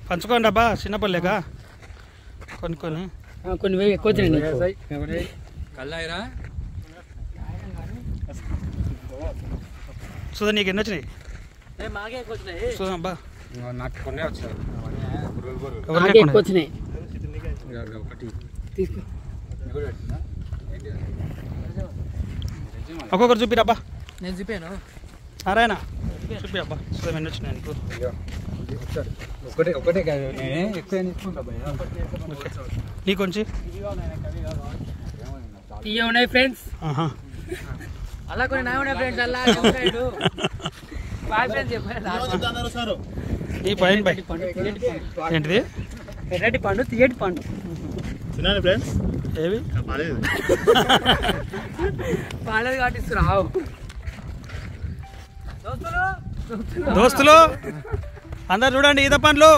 పంచుకోండి అబ్బా చిన్నపల్లేక కొన్ని ఎక్కువ చూదా నీకు ఎన్ని వచ్చినాయి చూదా అబ్బా ఒక్కొక్కరు చూపిరా అబ్బా నేను చూపాను నారాయణ చూపి అబ్బా చూద్దాం ఎన్ని వచ్చినాయి నీకు నీకు కొంచెం ఇవి ఉన్నాయి ఫ్రెండ్స్ అలా కొన్ని నా ఉన్నాయి ఫ్రెండ్స్ అలా బాయ్ ఫ్రెండ్స్ చెప్పారు ఈ పైన పై ఏంటిది ఎర్రటి పండు తీయటి పండు తినాలి ఫ్రెండ్స్ ఏవి పాలేదు కాబట్టి రావు దోస్తులు అందరు చూడండి ఈత పండ్లు